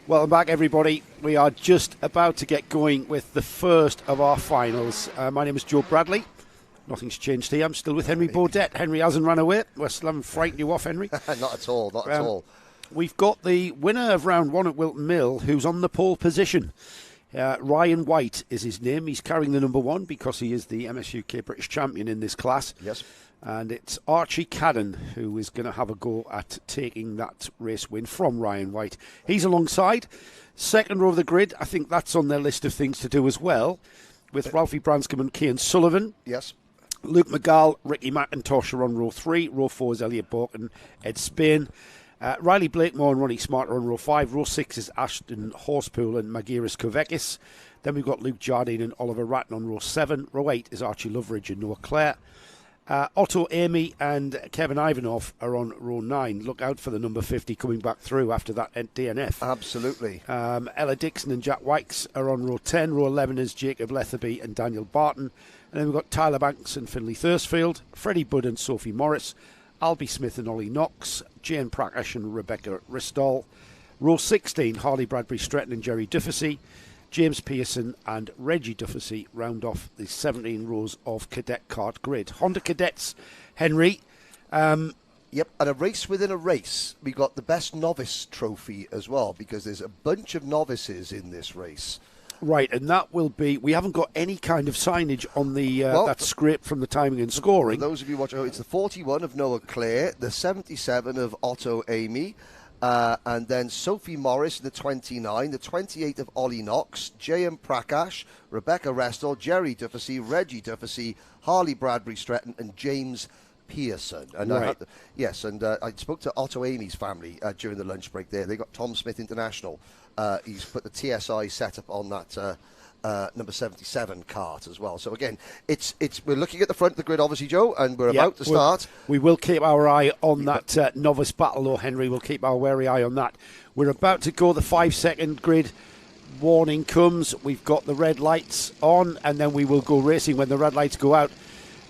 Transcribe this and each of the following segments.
Welcome back, everybody. We are just about to get going with the first of our finals. My name is Joe Bradley. Nothing's changed here. I'm still with Henry Baudette. Henry hasn't run away. We still haven't frightened you off, Henry. Not at all, not at all. We've got the winner of round one at Wilton Mill, who's on the pole position. Ryan White is his name. He's carrying the number one because he is the MSUK British champion in this class. Yes. And it's Archie Cadden who is going to have a go at taking that race win from Ryan White. He's alongside. Second row of the grid, I think that's on their list of things to do as well, with Ralphie Branscombe and Cian Sullivan. Yes. Luke McGall, Ricky McIntosh are on row 3. Row 4 is Elliot Bork and Ed Spain. Riley Blakemore and Ronnie Smart are on row 5. Row 6 is Ashton Horsepool and Magiris Kovekis. Then we've got Luke Jardine and Oliver Ratton on row 7. Row 8 is Archie Loveridge and Noah Clare. Otto Amy and Kevin Ivanov are on row 9. Look out for the number 50 coming back through after that DNF. Absolutely. Ella Dixon and Jack Wykes are on row 10. Row 11 is Jacob Letherby and Daniel Barton. And then we've got Tyler Banks and Finlay Thursfield, Freddie Budd and Sophie Morris, Albie Smith and Ollie Knox, Jane Prakash and Rebecca Ristall. Row 16, Harley Bradbury Stretton and Jerry Dufficy. James Pearson and Reggie Dufficy round off the 17 rows of cadet kart grid. Honda Cadets, Henry. Yep, and a race within a race. We got the best novice trophy as well, because there's a bunch of novices in this race. Right, and that will be, we haven't got any kind of signage on the that scrape from the timing and scoring. For those of you watching, it's the 41 of Noah Clare, the 77 of Otto Amy, and then Sophie Morris, the 29, the 28 of Ollie Knox, J.M. Prakash, Rebecca Restall, Jerry Dufficy, Reggie Dufficy, Harley Bradbury Stretton, and James Pearson. And right. I spoke to Otto Amy's family during the lunch break there. They got Tom Smith International. He's put the TSI setup on that number 77 kart as well. So again, we're looking at the front of the grid, obviously, Joe, and we're about to start. We will keep our eye on that novice battle, though, Henry. We'll keep our wary eye on that. We're about to go. The 5-second grid warning comes. We've got the red lights on, and then we will go racing when the red lights go out.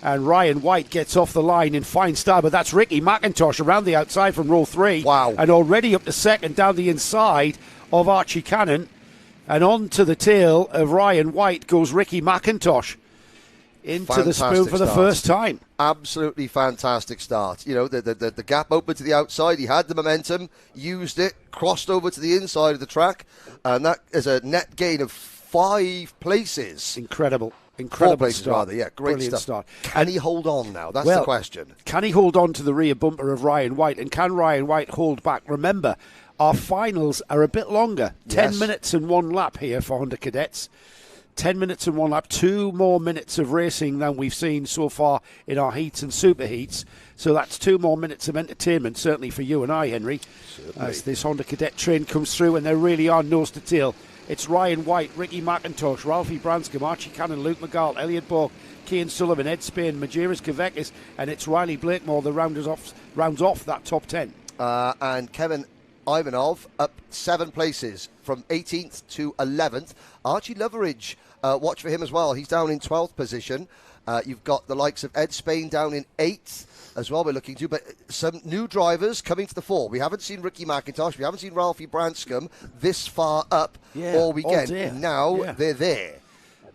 And Ryan White gets off the line in fine style, but that's Ricky McIntosh around the outside from row 3. Wow. And already up to second down the inside of Archie Cannon. And on to the tail of Ryan White goes Ricky McIntosh into the spoon for the first time. Absolutely fantastic start. You know, the gap open to the outside. He had the momentum, used it, crossed over to the inside of the track, and that is a net gain of 5 places. Incredible 4 places, start. rather. Yeah, great Brilliant stuff. Can he hold on now? That's the question. Can he hold on to the rear bumper of Ryan White? And can Ryan White hold back? Remember, our finals are a bit longer. 10 minutes and 1 lap here for Honda Cadets. 10 minutes and 1 lap. 2 more minutes of racing than we've seen so far in our heats and super heats. So that's 2 more minutes of entertainment, certainly for you and I, Henry, as this Honda Cadet train comes through, and they really are nose to tail. It's Ryan White, Ricky McIntosh, Ralphie Branscombe, Archie Cannon, Luke McGall, Elliot Bork, Cian Sullivan, Ed Spain, Magiris Kovekis, and it's Riley Blakemore that rounds off that top 10. And Kevin Ivanov up 7 places from 18th to 11th. Archie Loveridge, watch for him as well. He's down in 12th position. You've got the likes of Ed Spain down in 8th as well, we're looking to. But some new drivers coming to the fore. We haven't seen Ricky McIntosh. We haven't seen Ralphie Branscombe this far up all weekend. And now they're there.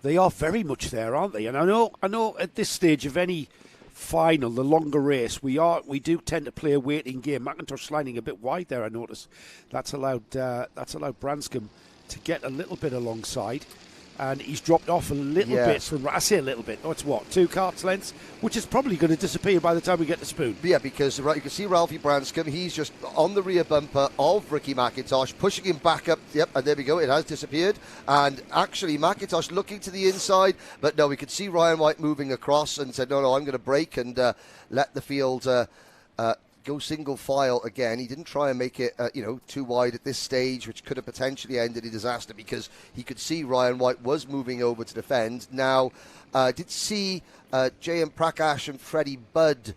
They are very much there, aren't they? And I know at this stage of any final, the longer race, we do tend to play a waiting game. McIntosh sliding a bit wide there, I noticed. That's allowed Branscombe to get a little bit alongside. And he's dropped off a little bit from, I say a little bit, it's 2 karts lengths, which is probably going to disappear by the time we get to Spoon. Yeah, because you can see Ralphie Branscombe, he's just on the rear bumper of Ricky McIntosh, pushing him back up, and there we go, it has disappeared. And actually, McIntosh looking to the inside, but no, we could see Ryan White moving across and said, no, I'm going to brake and let the field go single file again. He didn't try and make it, too wide at this stage, which could have potentially ended in disaster because he could see Ryan White was moving over to defend. Now, did see J.M. Prakash and Freddie Budd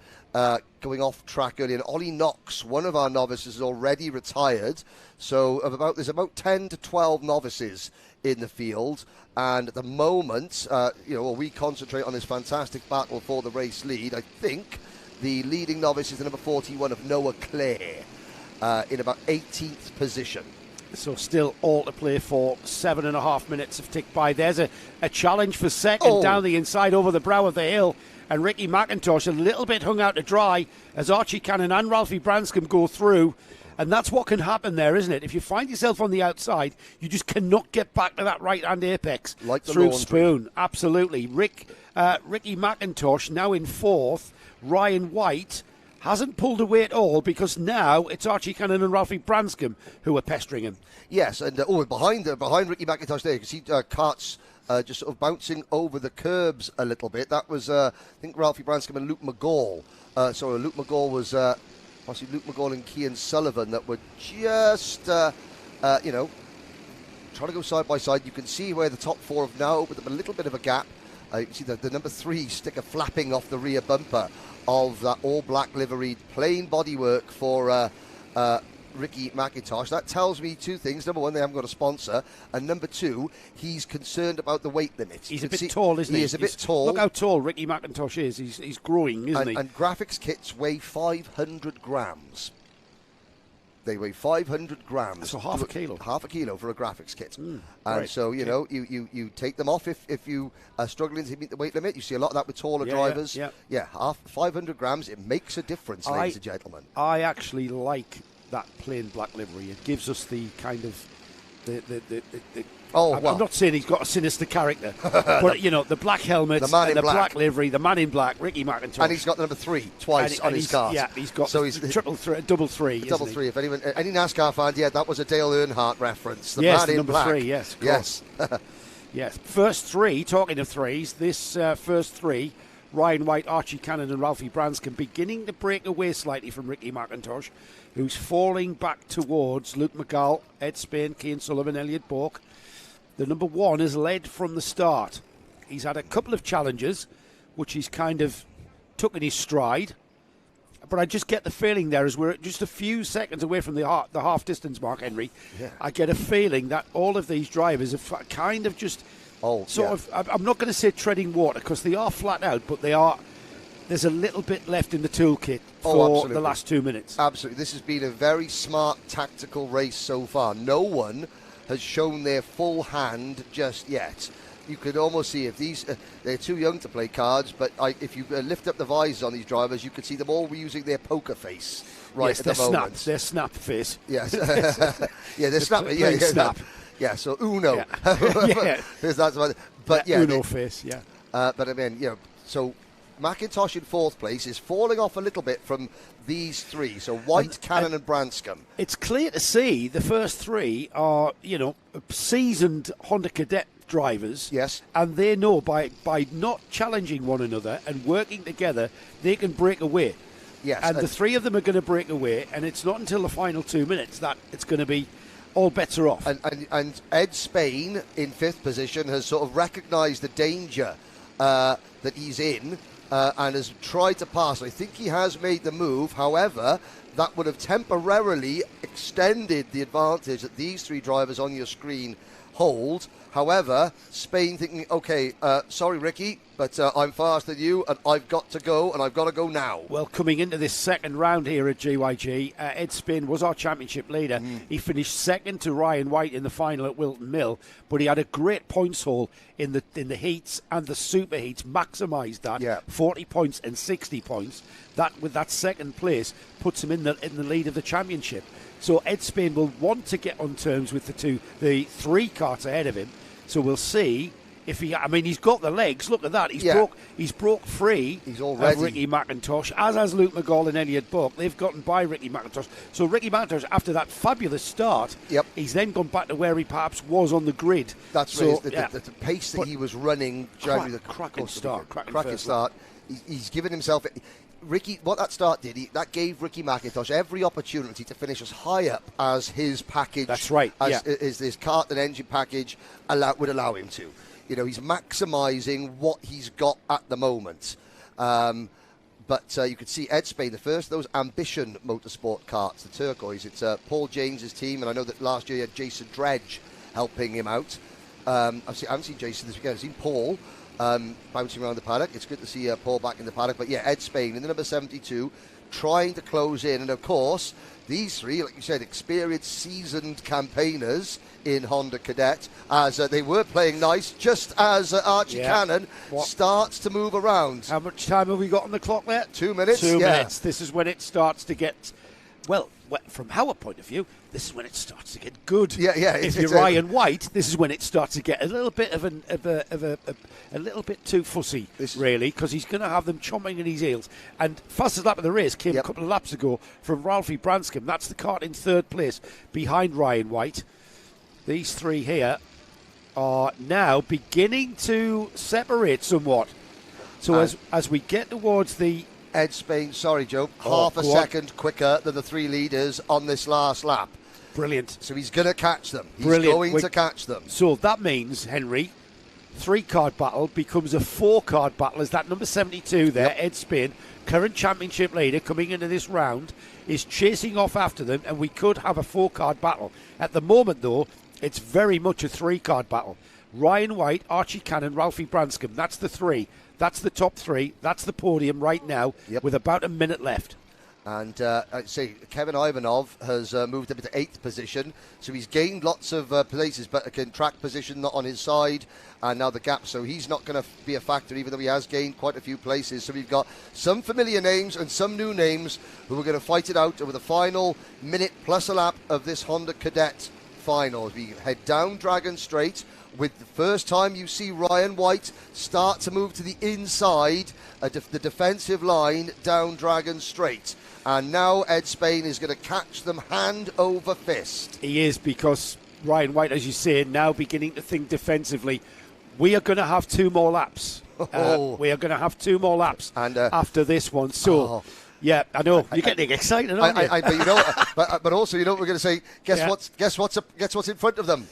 going off track early, and Ollie Knox, one of our novices, is already retired. So there's about 10 to 12 novices in the field, and at the moment, we concentrate on this fantastic battle for the race lead. I think the leading novice is the number 41 of Noah Clare in about 18th position. So still all to play for. 7.5 minutes have ticked by. There's a challenge for second down the inside over the brow of the hill. And Ricky McIntosh a little bit hung out to dry as Archie Cannon and Ralphie Branscombe go through. And that's what can happen there, isn't it? If you find yourself on the outside, you just cannot get back to that right-hand apex like through Spoon. Absolutely. Ricky McIntosh now in fourth. Ryan White hasn't pulled away at all because now it's Archie Cannon and Ralphie Branscombe who are pestering him. Yes, and behind Ricky McIntosh there, you can see Kart's just sort of bouncing over the curbs a little bit. That was, I think, Ralphie Branscombe and Luke McGall. Luke McGall was... Possibly Luke McGall and Cian Sullivan that were just, trying to go side by side. You can see where the top four have now opened up a little bit of a gap. You can see the number 3 sticker flapping off the rear bumper of that all-black liveried plain bodywork for Ricky McIntosh. That tells me two things. Number one, they haven't got a sponsor. And number two, he's concerned about the weight limit. He's a bit tall, isn't he? He is a bit tall. Look how tall Ricky McIntosh is. He's growing, isn't he? And graphics kits weigh 500 grams. They weigh 500 grams. So half a kilo. Half a kilo for a graphics kit. And right. so, you take them off if you are struggling to meet the weight limit. You see a lot of that with taller drivers. Yeah, 500 grams. It makes a difference, ladies and gentlemen. I actually like that plain black livery. It gives us the kind of I'm not saying he's got a sinister character, but the black helmet, the black livery, the man in black, Ricky McIntosh, and he's got the number 3 twice on his card. Yeah, he's got double three. Double three. If anyone, any NASCAR fan, that was a Dale Earnhardt reference. The man in number black. 3. Yes, yes, yes. First 3. Talking of threes, this first 3. Ryan White, Archie Cannon and Ralphie Branscombe beginning to break away slightly from Ricky McIntosh, who's falling back towards Luke McGall, Ed Spain, Cian Sullivan, Elliot Bourke. The number 1 has led from the start. He's had a couple of challenges, which he's kind of took in his stride. But I just get the feeling there, as we're just a few seconds away from the half-distance mark, Henry, I get a feeling that all of these drivers have kind of just... I'm not going to say treading water because they are flat out, but there's a little bit left in the toolkit for the last 2 minutes. Absolutely. This has been a very smart tactical race so far. No one has shown their full hand just yet. You could almost see if these, they're too young to play cards, but if you lift up the visors on these drivers, you could see them all using their poker face at the moment. Their snap face. Yes. They're snapping. Snap. Yeah, so Uno. Yeah. But Uno face, yeah. But I mean, so McIntosh in 4th place is falling off a little bit from these 3. So White, Cannon and Branscombe. It's clear to see the first 3 are, seasoned Honda Cadet drivers. Yes. And they know by not challenging one another and working together, they can break away. Yes. And the 3 of them are going to break away, and it's not until the final 2 minutes that it's going to be all bets are off. And Ed Spain in 5th position has sort of recognised the danger that he's in and has tried to pass. I think he has made the move. However, that would have temporarily extended the advantage that these 3 drivers on your screen hold. However, Spain thinking, okay, sorry, Ricky, but I'm faster than you, and I've got to go, and I've got to go now. Well, coming into this second round here at GYG, Ed Spain was our championship leader. He finished second to Ryan White in the final at Wilton Mill, but he had a great points haul in the heats and the super heats, maximised that, 40 points and 60 points. That, with that second place, puts him in the lead of the championship. So Ed Spain will want to get on terms with the 3 carts ahead of him. So we'll see if he's got the legs. Look at that. He's broke free. He's already of Ricky McIntosh, as has Luke McGall and Elliot Bourke. They've gotten by Ricky McIntosh. So Ricky McIntosh, after that fabulous start, he's then gone back to where he perhaps was on the grid. That's right. The pace that he was running during the cracking start. He's given himself... Ricky, what that start did, that gave Ricky McIntosh every opportunity to finish as high up as his package. That's right. As his kart and engine package would allow him to. He's maximising what he's got at the moment. But you could see Ed Spain, the first of those Ambition Motorsport karts, the turquoise. It's Paul James's team, and I know that last year he had Jason Dredge helping him out. I haven't seen Jason this weekend. I've seen Paul bouncing around the paddock. It's good to see Paul back in the paddock. But Ed Spain in the number 72, trying to close in. And of course, these three, like you said, experienced, seasoned campaigners in Honda Cadet, as they were playing nice, just as Archie Cannon starts to move around. How much time have we got on the clock there? 2 minutes. 2 minutes. This is when it starts to get, well, from our point of view, this is when it starts to get good. If you're Ryan White, this is when it starts to get a little bit a little bit too fussy, really, because he's going to have them chomping in his heels. And fastest lap of the race came a couple of laps ago from Ralphie Branscombe. That's the Kart in third place behind Ryan White. These three here are now beginning to separate somewhat. So as we get towards the Ed Spain, sorry, Joe, half a second quicker than the three leaders on this last lap. Brilliant. So he's going to catch them. He's going to catch them. So that means, Henry, 3-card battle becomes a 4-card battle as that number 72 there, Ed Spain, current championship leader coming into this round, is chasing off after them, and we could have a 4-card battle. At the moment, though, it's very much a 3-card battle. Ryan White, Archie Cannon, Ralphie Branscombe, that's the three. That's the top three. That's the podium right now with about a minute left. And I'd say Kevin Ivanov has moved up into 8th position. So he's gained lots of places, but can track position not on his side. And now the gap. So he's not going to be a factor, even though he has gained quite a few places. So we've got some familiar names and some new names who are going to fight it out over the final minute plus a lap of this Honda Cadet Final. As we head down Dragon Straight, with the first time you see Ryan White start to move to the inside the defensive line down Dragon Straight. And now Ed Spain is going to catch them hand over fist. He is, because Ryan White, as you say, now beginning to think defensively. We are going to have 2 more laps. We are going to have 2 more laps after this one. So, yeah, I know you're getting excited, aren't you? But you know, but also, you know what we're going to say. Guess what's in front of them?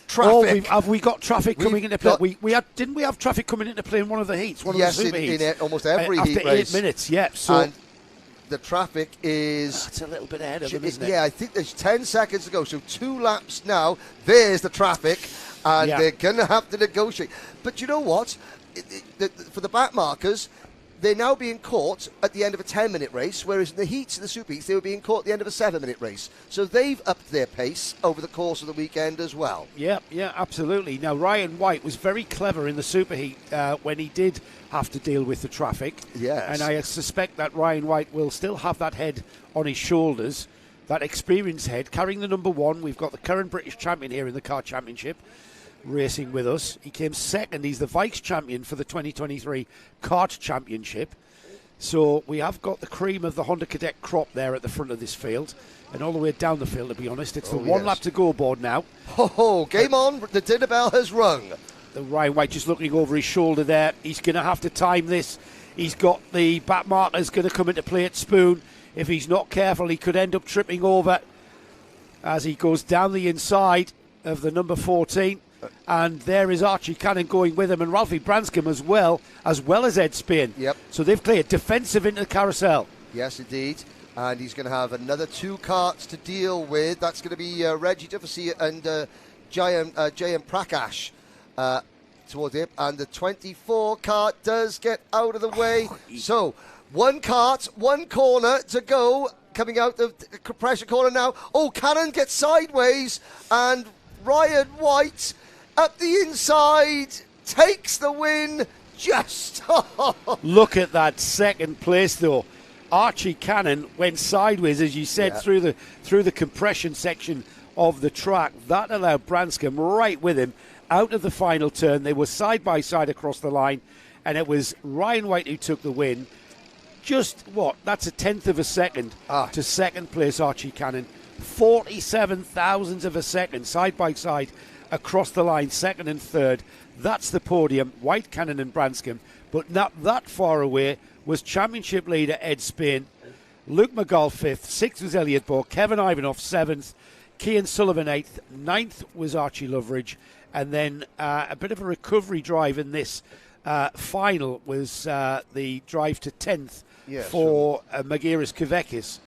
Traffic. Have we got traffic coming into play? Didn't we have traffic coming into play in one of the heats? One of the super heats? In almost every heat after race. 8 minutes. Yeah. So. And the traffic is... It's a little bit ahead of them, isn't it? Yeah, I think there's 10 seconds to go. So 2 laps now. There's the traffic. And they're going to have to negotiate. But you know what? For the back markers, they're now being caught at the end of a 10-minute race, whereas in the heats, the super heats, they were being caught at the end of a 7-minute race. So they've upped their pace over the course of the weekend as well. Yeah, absolutely. Now, Ryan White was very clever in the super heat when he did have to deal with the traffic. Yes. And I suspect that Ryan White will still have that head on his shoulders, that experienced head, carrying the number 1. We've got the current British champion here in the Kart Championship racing with us. He came second. He's the vice champion for the 2023 Kart Championship. So we have got the cream of the Honda Cadet crop there at the front of this field, and all the way down the field, to be honest. It's the 1 lap to go board now. Game on. The dinner bell has rung. The Ryan White just looking over his shoulder there. He's going to have to time this. He's got the back markers going to come into play at Spoon. If he's not careful, he could end up tripping over as he goes down the inside of the number 14. And there is Archie Cannon going with him, and Ralphie Branscombe as well as Ed Spain. Yep. So they've cleared defensive into the carousel. Yes, indeed. And he's going to have another 2 karts to deal with. That's going to be Reggie Duffy and J.M. Prakash towards him. And the 24 kart does get out of the way. So 1 kart, 1 corner to go. Coming out of the pressure corner now. Cannon gets sideways, and Ryan White up the inside takes the win. Look at that second place, though. Archie Cannon went sideways, as you said, through the compression section of the track. That allowed Branscombe right with him out of the final turn. They were side by side across the line, and it was Ryan White who took the win. Just that's a 1/10 of a second to second place Archie Cannon. 47 thousandths of a second side by side across the line, second and third. That's the podium, White, Cannon and Branscombe. But not that far away was championship leader Ed Spain, Luke McGall 5th, 6th was Elliot Bourke, Kevin Ivanov 7th, Cian Sullivan 8th, 9th was Archie Loveridge, and then a bit of a recovery drive in this final was the drive to 10th for Magiris Kavekis.